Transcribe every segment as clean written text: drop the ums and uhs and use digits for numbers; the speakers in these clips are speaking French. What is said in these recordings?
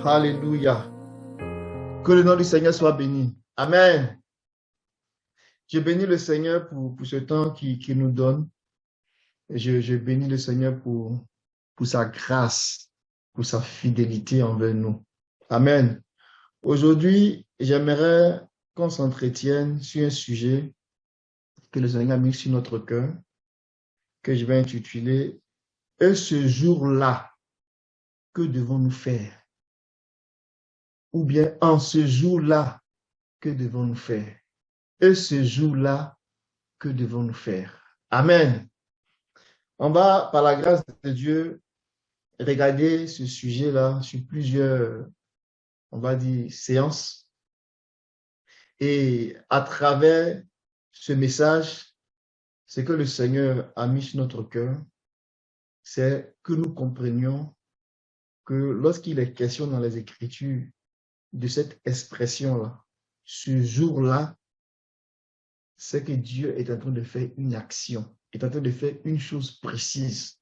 Alléluia. Que le nom du Seigneur soit béni. Amen. Je bénis le Seigneur pour ce temps qu'il nous donne. Je bénis le Seigneur pour sa grâce, pour sa fidélité envers nous. Amen. Aujourd'hui, j'aimerais qu'on s'entretienne sur un sujet que le Seigneur a mis sur notre cœur, que je vais intituler « Et ce jour-là, que devons-nous faire ?» Ou bien « En ce jour-là, que devons-nous faire ?» Et ce jour-là, que devons-nous faire? Amen. On va, par la grâce de Dieu, regarder ce sujet-là sur plusieurs, on va dire, séances. Et à travers ce message, ce que le Seigneur a mis sur notre cœur, c'est que nous comprenions que lorsqu'il est question dans les Écritures de cette expression-là, ce jour-là, c'est que Dieu est en train de faire une action, est en train de faire une chose précise.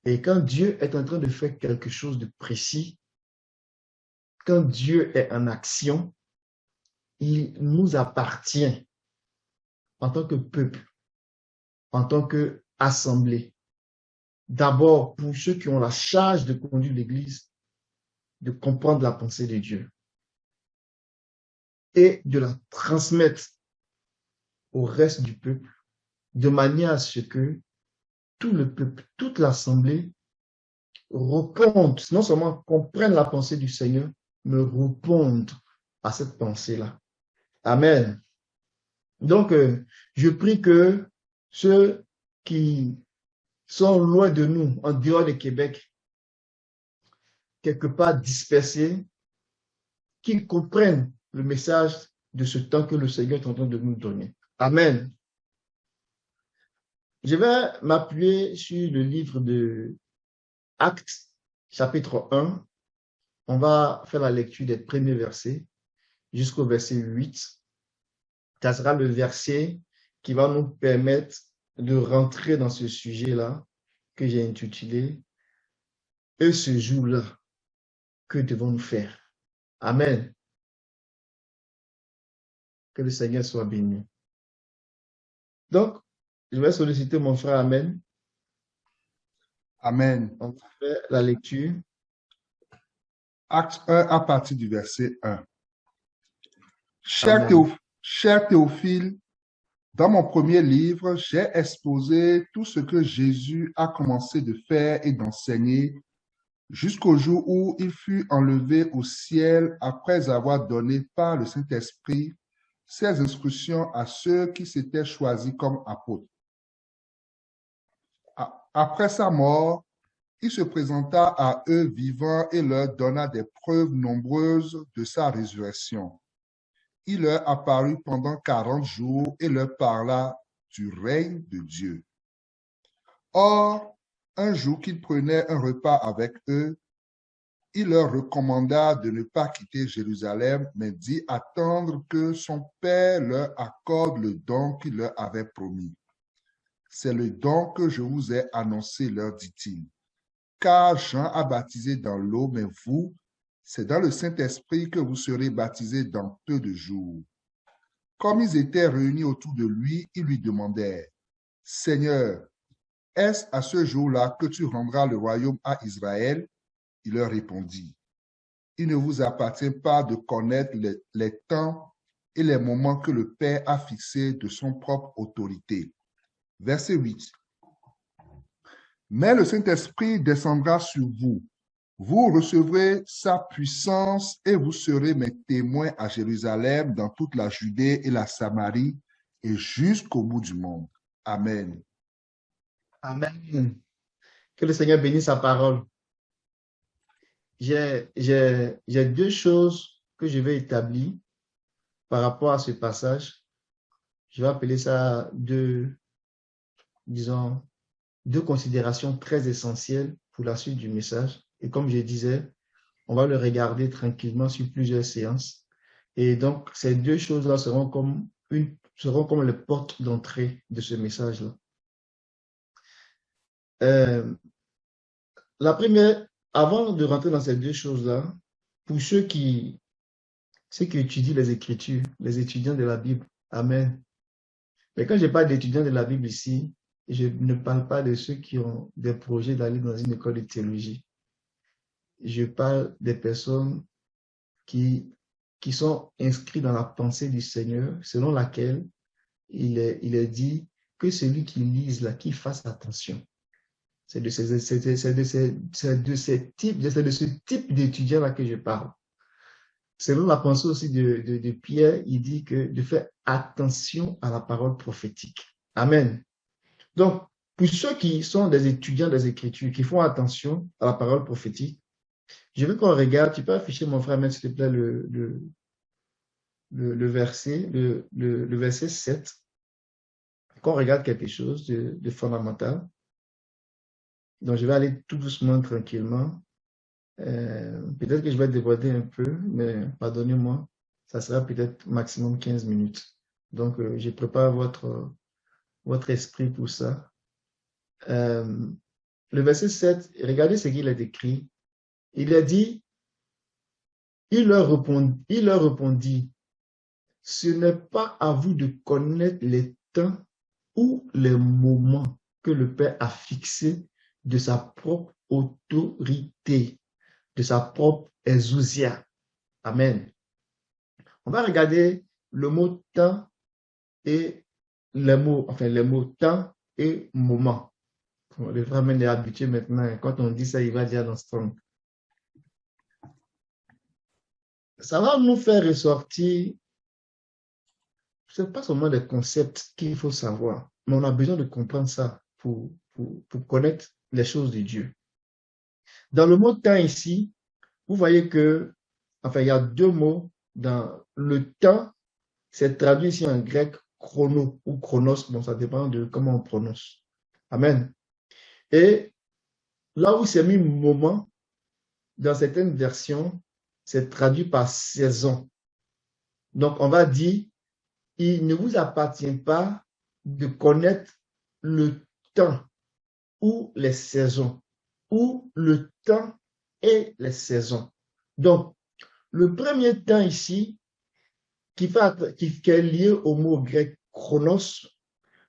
Et quand Dieu est en train de faire quelque chose de précis, quand Dieu est en action, il nous appartient en tant que peuple, en tant qu'assemblée. D'abord, pour ceux qui ont la charge de conduire l'Église, de comprendre la pensée de Dieu et de la transmettre au reste du peuple, de manière à ce que tout le peuple, toute l'assemblée répondent, non seulement comprennent la pensée du Seigneur, mais répondent à cette pensée-là. Amen. Donc, je prie que ceux qui sont loin de nous, en dehors de Québec, quelque part dispersés, qu'ils comprennent le message de ce temps que le Seigneur est en train de nous donner. Amen. Je vais m'appuyer sur le livre de Actes, chapitre 1. On va faire la lecture des premiers versets jusqu'au verset 8. Ça sera le verset qui va nous permettre de rentrer dans ce sujet-là que j'ai intitulé « Et ce jour-là, que devons-nous faire ?» Amen. Que le Seigneur soit béni. Donc, je vais solliciter mon frère Amen. Amen. On va faire la lecture. Acte 1 à partir du verset 1. Amen. Cher Théophile, dans mon premier livre, j'ai exposé tout ce que Jésus a commencé de faire et d'enseigner jusqu'au jour où il fut enlevé au ciel après avoir donné par le Saint-Esprit ses instructions à ceux qui s'étaient choisis comme apôtres. Après sa mort, il se présenta à eux vivants et leur donna des preuves nombreuses de sa résurrection. Il leur apparut pendant 40 jours et leur parla du règne de Dieu. Or, un jour qu'il prenait un repas avec eux, il leur recommanda de ne pas quitter Jérusalem, mais d'y attendre que son Père leur accorde le don qu'il leur avait promis. C'est le don que je vous ai annoncé, leur dit-il. Car Jean a baptisé dans l'eau, mais vous, c'est dans le Saint-Esprit que vous serez baptisés dans peu de jours. Comme ils étaient réunis autour de lui, ils lui demandèrent, « Seigneur, est-ce à ce jour-là que tu rendras le royaume à Israël ?» Il leur répondit, « Il ne vous appartient pas de connaître les temps et les moments que le Père a fixés de son propre autorité. » Verset 8. Mais le Saint-Esprit descendra sur vous. Vous recevrez sa puissance et vous serez mes témoins à Jérusalem, dans toute la Judée et la Samarie et jusqu'au bout du monde. Amen. Amen. Que le Seigneur bénisse sa parole. J'ai deux choses que je vais établir par rapport à ce passage. Je vais appeler ça deux considérations très essentielles pour la suite du message. Et comme je disais, on va le regarder tranquillement sur plusieurs séances. Et donc, ces deux choses-là seront comme les portes d'entrée de ce message-là. La première, avant de rentrer dans ces deux choses-là, pour ceux qui étudient les Écritures, les étudiants de la Bible. Amen. Mais quand je parle d'étudiants de la Bible ici, je ne parle pas de ceux qui ont des projets d'aller dans une école de théologie. Je parle des personnes qui sont inscrits dans la pensée du Seigneur, selon laquelle il est dit que celui qui lise là, qu'il fasse attention. C'est de ce type d'étudiants-là que je parle. Selon la pensée aussi de Pierre, il dit que de faire attention à la parole prophétique. Amen. Donc, pour ceux qui sont des étudiants des Écritures, qui font attention à la parole prophétique, je veux qu'on regarde, tu peux afficher mon frère, s'il te plaît, le verset, le verset 7, qu'on regarde quelque chose de fondamental. Donc, je vais aller tout doucement, tranquillement. Peut-être que je vais déborder un peu, mais pardonnez-moi, ça sera peut-être maximum 15 minutes. Donc, je prépare votre esprit pour ça. Le verset 7, regardez ce qu'il a écrit. Il a dit, il leur répondit, ce n'est pas à vous de connaître les temps ou les moments que le Père a fixés de sa propre autorité, de sa propre exousia. Amen. On va regarder le mot temps et les mots temps et moment. Le frère est habitué maintenant. Quand on dit ça, il va dire dans Strong. Ça va nous faire ressortir, ce n'est pas seulement des concepts qu'il faut savoir, mais on a besoin de comprendre ça pour connaître les choses de Dieu. Dans le mot temps ici, vous voyez que, il y a deux mots dans le temps, c'est traduit ici en grec chrono ou chronos, bon, ça dépend de comment on prononce. Amen. Et là où c'est mis moment, dans certaines versions, c'est traduit par saison. Donc, on va dire, il ne vous appartient pas de connaître le temps ou les saisons, ou le temps et les saisons. Donc, le premier temps ici, qui est lié au mot grec chronos,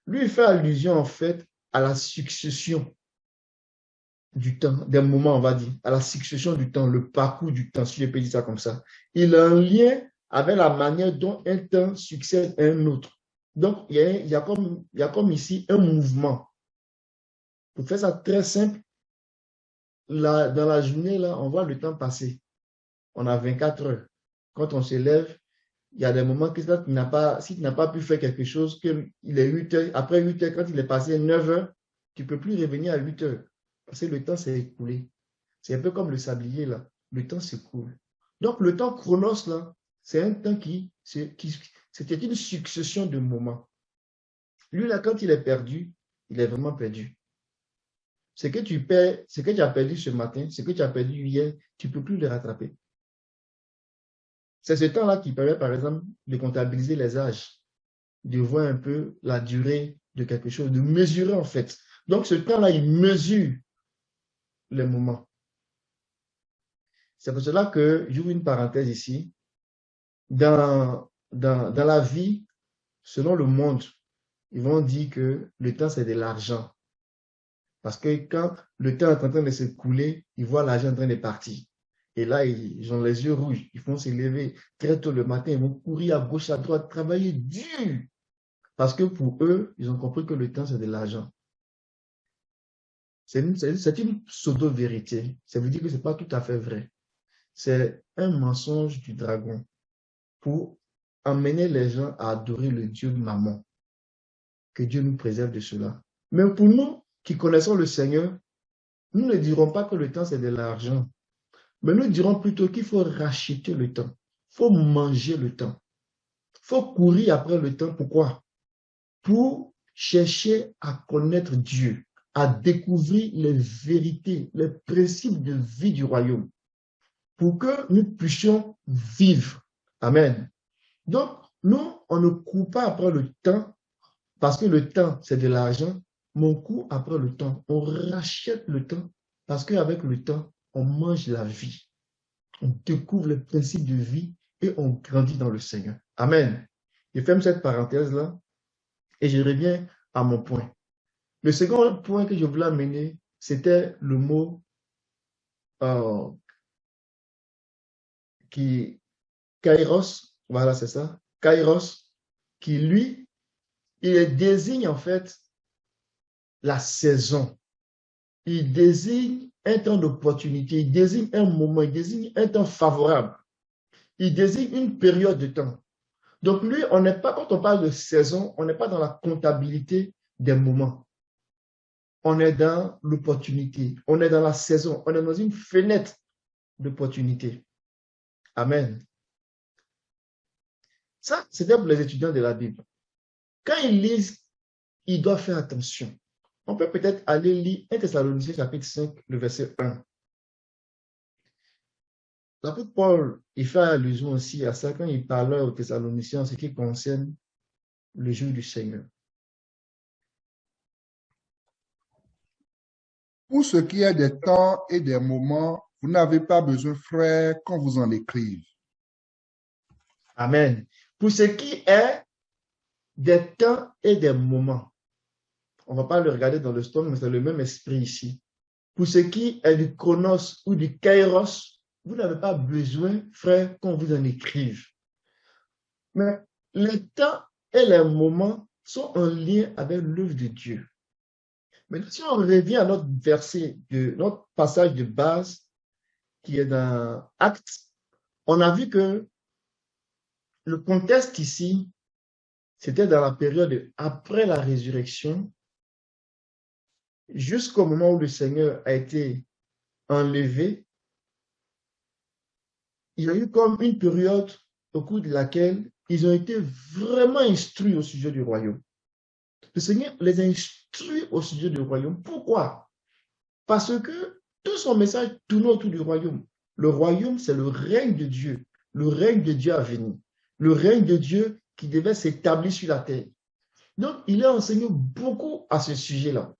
lui fait allusion en fait à la succession du temps, des moments, on va dire, à la succession du temps, le parcours du temps, si je peux dire ça comme ça. Il a un lien avec la manière dont un temps succède à un autre. Donc, il y a comme ici un mouvement. Pour faire ça très simple, là, dans la journée, là, on voit le temps passer. On a 24 heures. Quand on se lève, il y a des moments que si tu n'as pas pu faire quelque chose, qu'il est 8 heures, après 8 heures, quand il est passé 9 heures, tu ne peux plus revenir à 8 heures. Parce que le temps s'est écoulé. C'est un peu comme le sablier, là. Le temps s'écoule. Donc, le temps chronos, là, c'est un temps c'était une succession de moments. Lui, là, quand il est perdu, il est vraiment perdu. Ce que tu as perdu ce matin, ce que tu as perdu hier, tu ne peux plus le rattraper. C'est ce temps-là qui permet, par exemple, de comptabiliser les âges, de voir un peu la durée de quelque chose, de mesurer en fait. Donc, ce temps-là, il mesure les moments. C'est pour cela que j'ouvre une parenthèse ici. Dans la vie, selon le monde, ils vont dire que le temps, c'est de l'argent. Parce que quand le temps est en train de s'écouler, ils voient l'argent en train de partir. Et là, ils ont les yeux rouges. Ils vont se lever très tôt le matin. Ils vont courir à gauche, à droite, travailler dur. Parce que pour eux, ils ont compris que le temps, c'est de l'argent. C'est une pseudo-vérité. Ça veut dire que ce n'est pas tout à fait vrai. C'est un mensonge du dragon pour amener les gens à adorer le Dieu de Mammon. Que Dieu nous préserve de cela. Mais pour nous qui connaissons le Seigneur, nous ne dirons pas que le temps, c'est de l'argent. Mais nous dirons plutôt qu'il faut racheter le temps. Il faut manger le temps. Il faut courir après le temps. Pourquoi? Pour chercher à connaître Dieu, à découvrir les vérités, les principes de vie du royaume, pour que nous puissions vivre. Amen. Donc, nous, on ne court pas après le temps, parce que le temps, c'est de l'argent, mais on court après le temps. On rachète le temps, parce qu'avec le temps, on mange la vie. on découvre le principe de vie et on grandit dans le Seigneur. Amen. Je ferme cette parenthèse-là et je reviens à mon point. Le second point que je voulais amener, c'était le mot qui, kairos, voilà, c'est ça, kairos, qui lui, il désigne en fait la saison. Il désigne un temps d'opportunité, il désigne un moment, il désigne un temps favorable. Il désigne une période de temps. Donc lui, on n'est pas, quand on parle de saison, on n'est pas dans la comptabilité des moments. On est dans l'opportunité, on est dans la saison, on est dans une fenêtre d'opportunité. Amen. Ça, c'était pour les étudiants de la Bible. Quand ils lisent, ils doivent faire attention. On peut peut-être aller lire 1 Thessaloniciens chapitre 5, le verset 1. L'apôtre Paul, il fait allusion aussi à ça quand il parlait aux Thessaloniciens en ce qui concerne le jour du Seigneur. Pour ce qui est des temps et des moments, vous n'avez pas besoin, frères, qu'on vous en écrive. Amen. Pour ce qui est des temps et des moments, on ne va pas le regarder dans le stone, mais c'est le même esprit ici. Pour ce qui est du chronos ou du kairos, vous n'avez pas besoin, frère, qu'on vous en écrive. Mais les temps et les moments sont en lien avec l'œuvre de Dieu. Mais si on revient à notre verset, notre passage de base qui est dans Actes, on a vu que le contexte ici, c'était dans la période après la résurrection, jusqu'au moment où le Seigneur a été enlevé. Il y a eu comme une période au cours de laquelle ils ont été vraiment instruits au sujet du royaume. Le Seigneur les a instruits au sujet du royaume. Pourquoi? Parce que tout son message tourne autour du royaume. Le royaume, c'est le règne de Dieu. Le règne de Dieu à venir. Le règne de Dieu qui devait s'établir sur la terre. Donc, il a enseigné beaucoup à ce sujet-là.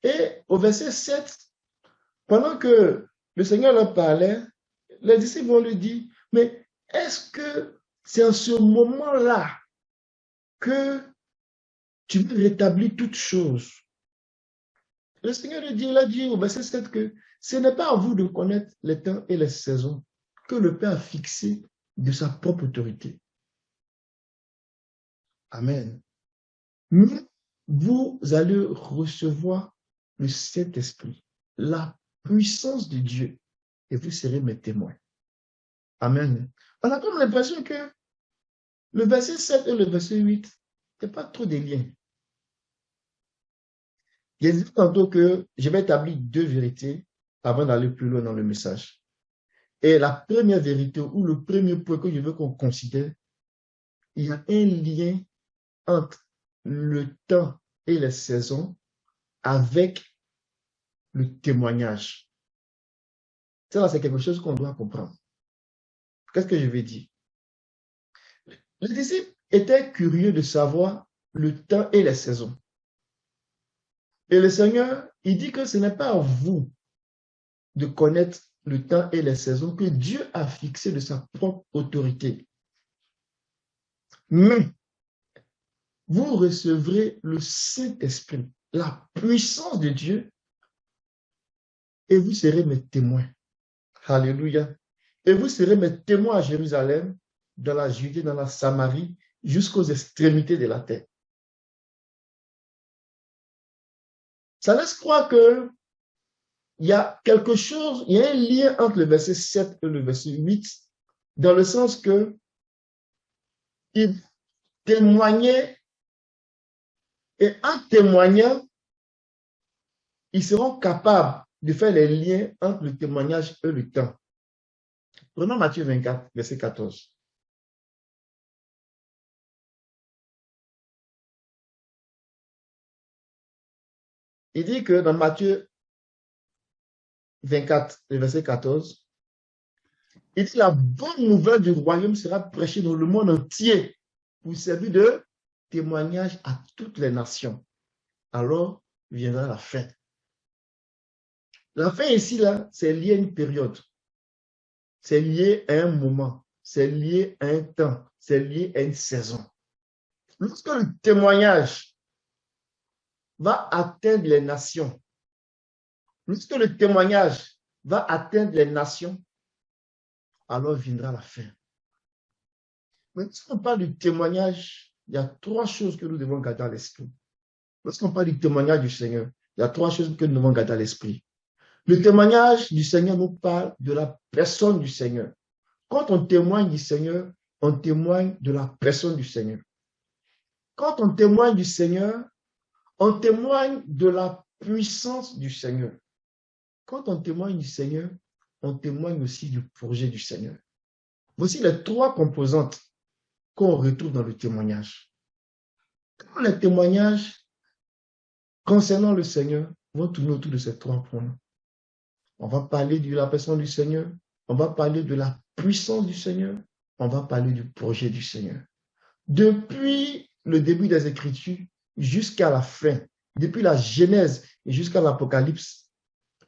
Et au verset 7, pendant que le Seigneur leur parlait, les disciples vont lui dire, mais est-ce que c'est en ce moment-là que tu veux rétablir toutes choses? Le Seigneur il a dit au verset 7 que ce n'est pas à vous de connaître les temps et les saisons que le Père a fixé de sa propre autorité. Amen. Mais vous allez recevoir le Saint-Esprit, la puissance de Dieu, et vous serez mes témoins. Amen. On a comme l'impression que le verset 7 et le verset 8, il n'y a pas trop de liens. J'ai dit tantôt que je vais établir deux vérités avant d'aller plus loin dans le message. Et la première vérité ou le premier point que je veux qu'on considère, il y a un lien entre le temps et les saisons avec le témoignage. Ça, c'est quelque chose qu'on doit comprendre. Qu'est-ce que je vais dire? Les disciples étaient curieux de savoir le temps et les saisons. Et le Seigneur, il dit que ce n'est pas à vous de connaître le temps et les saisons que Dieu a fixé de sa propre autorité. Mais vous recevrez le Saint-Esprit, la puissance de Dieu, et vous serez mes témoins. Alléluia. Et vous serez mes témoins à Jérusalem, dans la Judée, dans la Samarie, jusqu'aux extrémités de la terre. Ça laisse croire que il y a quelque chose, il y a un lien entre le verset 7 et le verset 8, dans le sens que il témoignait, et en témoignant, ils seront capables de faire les liens entre le témoignage et le temps. Prenons Matthieu 24, verset 14. Il dit que dans Matthieu 24, verset 14, il dit la bonne nouvelle du royaume sera prêchée dans le monde entier pour servir de témoignage à toutes les nations. Alors viendra la fin. La fin ici, là, c'est lié à une période. c'est lié à un moment, c'est lié à un temps, c'est lié à une saison. Lorsque le témoignage va atteindre les nations, lorsque le témoignage va atteindre les nations, alors viendra la fin. Mais si on parle du témoignage, il y a trois choses que nous devons garder à l'esprit. Lorsqu'on parle du témoignage du Seigneur, il y a trois choses que nous devons garder à l'esprit. Le témoignage du Seigneur nous parle de la personne du Seigneur. Quand on témoigne du Seigneur, on témoigne de la personne du Seigneur. Quand on témoigne du Seigneur, on témoigne de la puissance du Seigneur. Quand on témoigne du Seigneur, on témoigne aussi du projet du Seigneur. Voici les trois composantes qu'on retrouve dans le témoignage. Quand les témoignages concernant le Seigneur vont tourner autour de ces trois points. On va parler de la personne du Seigneur, on va parler de la puissance du Seigneur, on va parler du projet du Seigneur. Depuis le début des Écritures jusqu'à la fin, depuis la Genèse et jusqu'à l'Apocalypse,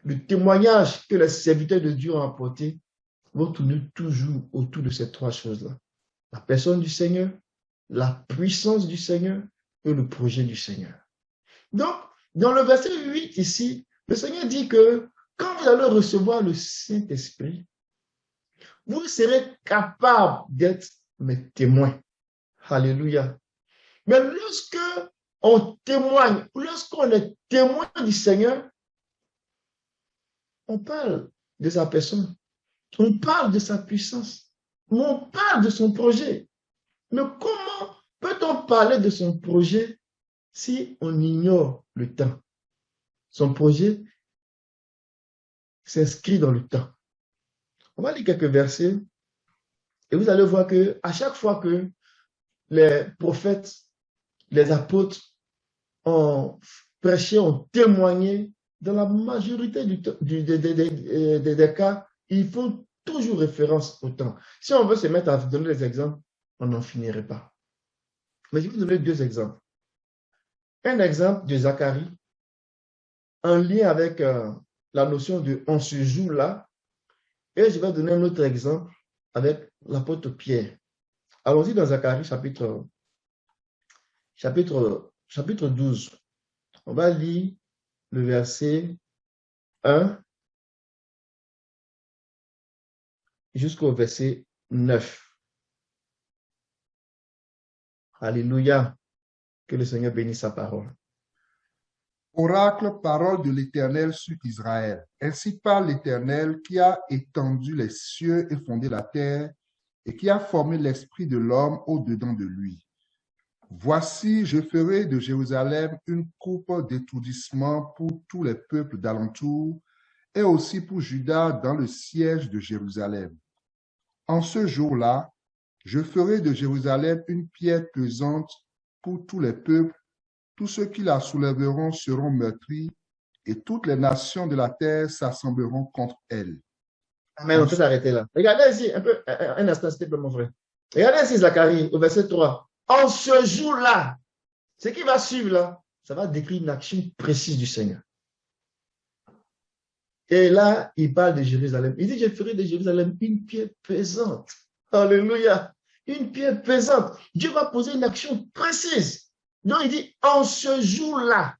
le témoignage que les serviteurs de Dieu ont apporté vont tourner toujours autour de ces trois choses-là. La personne du Seigneur, la puissance du Seigneur et le projet du Seigneur. Donc, dans le verset 8 ici, le Seigneur dit que quand vous allez recevoir le Saint-Esprit, vous serez capable d'être mes témoins. Alléluia. Mais lorsque on témoigne, lorsqu'on est témoin du Seigneur, on parle de sa personne, on parle de sa puissance, on parle de son projet. Mais comment peut-on parler de son projet si on ignore le temps? Son projet s'inscrit dans le temps. On va lire quelques versets et vous allez voir que à chaque fois que les prophètes, les apôtres ont prêché, ont témoigné, dans la majorité des cas, ils font toujours référence au temps. Si on veut se mettre à donner des exemples, on n'en finirait pas. Mais je vais vous donner deux exemples. Un exemple de Zacharie, en lien avec la notion de « on se joue là », et je vais donner un autre exemple avec l'apôtre Pierre. Allons-y dans Zacharie chapitre 12. On va lire le verset 1 jusqu'au verset 9. Alléluia. Que le Seigneur bénisse sa parole. Oracle, parole de l'Éternel sur Israël. Ainsi parle l'Éternel qui a étendu les cieux et fondé la terre et qui a formé l'esprit de l'homme au-dedans de lui. Voici, je ferai de Jérusalem une coupe d'étourdissement pour tous les peuples d'alentour et aussi pour Juda dans le siège de Jérusalem. En ce jour-là, je ferai de Jérusalem une pierre pesante pour tous les peuples. Tous ceux qui la soulèveront seront meurtris et toutes les nations de la terre s'assembleront contre elle. Amen, on peut s'arrêter là. Regardez ici, un instant, s'il te plaît, mon frère. Regardez ici Zacharie, au verset 3. En ce jour-là, ce qui va suivre là, ça va décrire une action précise du Seigneur. Et là, il parle de Jérusalem. Il dit, je ferai de Jérusalem une pierre pesante. Alléluia. Une pierre pesante. Dieu va poser une action précise. Donc, il dit, en ce jour-là.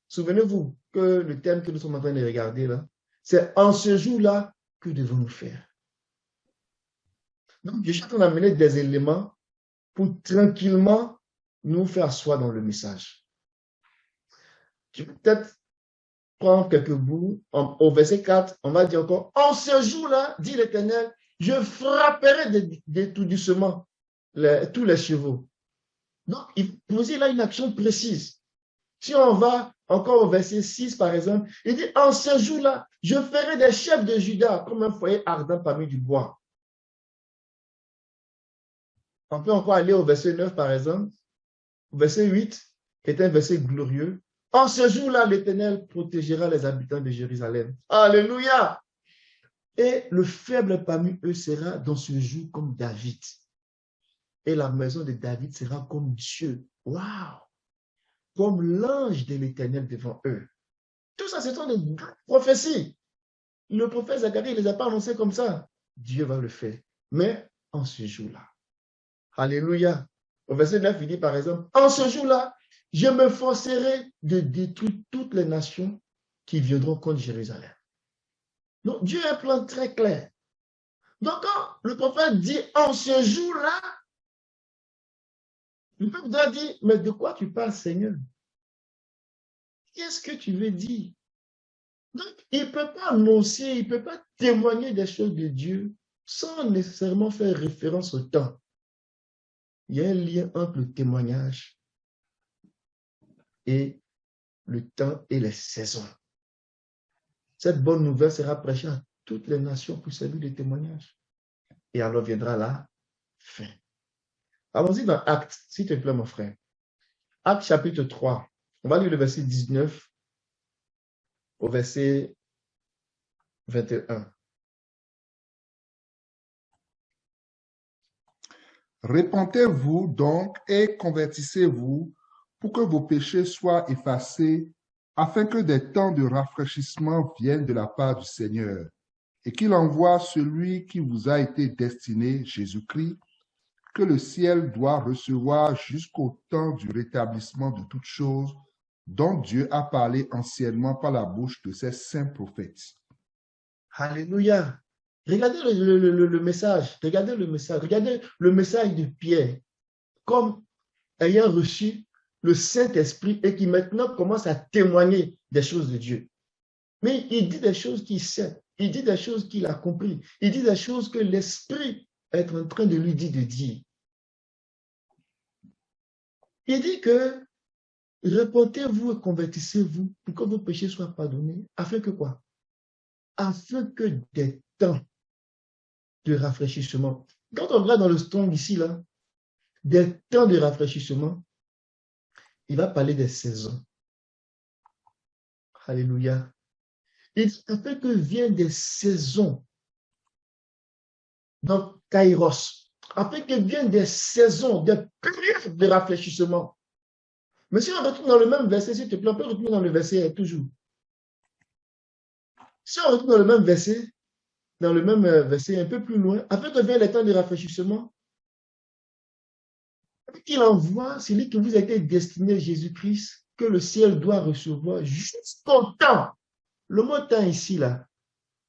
Souvenez-vous que le thème que nous sommes en train de regarder là, c'est en ce jour-là, que devons-nous faire? Donc, je suis en train d'amener des éléments pour tranquillement nous faire asseoir dans le message. Je vais peut-être prendre quelques bouts. Au verset 4, on va dire encore, en ce jour-là, dit l'Éternel, je frapperai tout doucement tous les chevaux. Donc, il posait là une action précise. Si on va encore au verset 6, par exemple, il dit, en ce jour-là, je ferai des chefs de Juda comme un foyer ardent parmi du bois. On peut encore aller au verset 9, par exemple. Au verset 8, qui est un verset glorieux. En ce jour-là, l'Éternel protégera les habitants de Jérusalem. Alléluia! Et le faible parmi eux sera dans ce jour comme David. Et la maison de David sera comme Dieu. Waouh! Comme l'ange de l'Éternel devant eux. Tout ça, ce sont des prophéties. Le prophète Zacharie ne les a pas annoncés comme ça. Dieu va le faire. Mais en ce jour-là. Alléluia. Au verset 9, il dit par exemple, en ce jour-là, je me forcerai de détruire toutes les nations qui viendront contre Jérusalem. Donc, Dieu a un plan très clair. Donc, quand le prophète dit en ce jour-là, le peuple doit dire, mais de quoi tu parles, Seigneur? Qu'est-ce que tu veux dire? Donc, il ne peut pas annoncer, il ne peut pas témoigner des choses de Dieu sans nécessairement faire référence au temps. Il y a un lien entre le témoignage et le temps et les saisons. Cette bonne nouvelle sera prêchée à toutes les nations pour servir de témoignage. Et alors viendra la fin. Allons-y dans Actes, s'il te plaît, mon frère. Actes chapitre 3. On va lire le verset 19 au verset 21. Repentez-vous donc et convertissez-vous pour que vos péchés soient effacés, afin que des temps de rafraîchissement viennent de la part du Seigneur, et qu'il envoie celui qui vous a été destiné, Jésus-Christ, que le ciel doit recevoir jusqu'au temps du rétablissement de toutes choses, dont Dieu a parlé anciennement par la bouche de ses saints prophètes. Alléluia. Regardez le message. Regardez le message de Pierre comme ayant reçu le Saint-Esprit et qui maintenant commence à témoigner des choses de Dieu. Mais il dit des choses qu'il sait. Il dit des choses qu'il a compris. Il dit des choses que l'Esprit est en train de lui dire de dire. Il dit que repentez-vous et convertissez-vous pour que vos péchés soient pardonnés, afin que quoi? Afin que des temps de rafraîchissement. Quand on regarde dans le Strong ici, là, des temps de rafraîchissement, il va parler des saisons. Alléluia. Il dit afin que viennent des saisons. Donc, Kairos. Afin que viennent des saisons, des périodes de rafraîchissement. Mais si on retourne dans le même verset, s'il te plaît, on peut retourner dans le verset toujours. Si on retourne dans le même verset un peu plus loin, afin que viennent les temps de rafraîchissement, qu'il envoie celui qui vous a été destiné, Jésus-Christ, que le ciel doit recevoir jusqu'au temps. Le mot temps ici, là,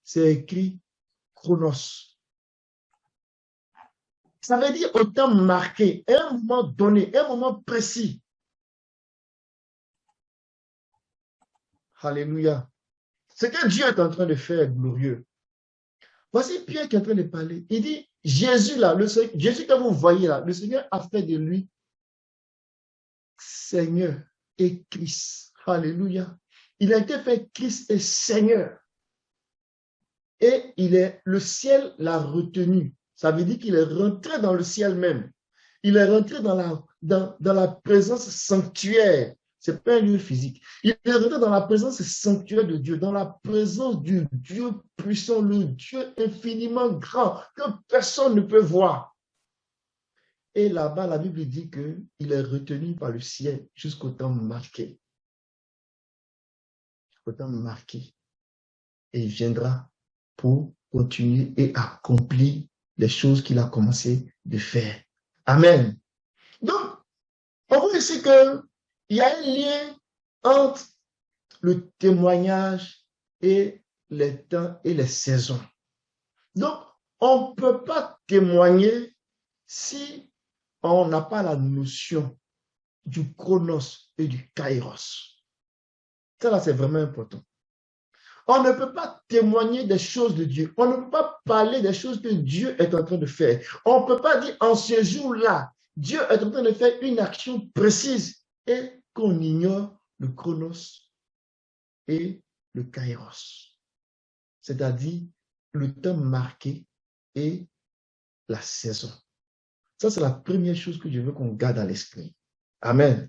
c'est écrit chronos. Ça veut dire au temps marqué, à un moment donné, à un moment précis. Alléluia. Ce que Dieu est en train de faire est glorieux. Voici Pierre qui est en train de parler. Il dit, Jésus là, Jésus que vous voyez là, le Seigneur a fait de lui Seigneur et Christ. Alléluia. Il a été fait Christ et Seigneur. Et le ciel l'a retenu. Ça veut dire qu'il est rentré dans le ciel même. Il est rentré dans la présence sanctuaire. Ce n'est pas un lieu physique. Il est rentré dans la présence sanctuaire de Dieu, dans la présence du Dieu puissant, le Dieu infiniment grand, que personne ne peut voir. Et là-bas, la Bible dit qu'il est retenu par le ciel jusqu'au temps marqué. Au temps marqué. Et il viendra pour continuer et accomplir les choses qu'il a commencé de faire. Amen. Donc, on voit ici qu'il y a un lien entre le témoignage et les temps et les saisons. Donc, on ne peut pas témoigner si on n'a pas la notion du chronos et du kairos. Ça, là, c'est vraiment important. On ne peut pas témoigner des choses de Dieu. On ne peut pas parler des choses que Dieu est en train de faire. On ne peut pas dire en ce jour-là, Dieu est en train de faire une action précise et qu'on ignore le chronos et le kairos. C'est-à-dire le temps marqué et la saison. Ça, c'est la première chose que je veux qu'on garde à l'esprit. Amen.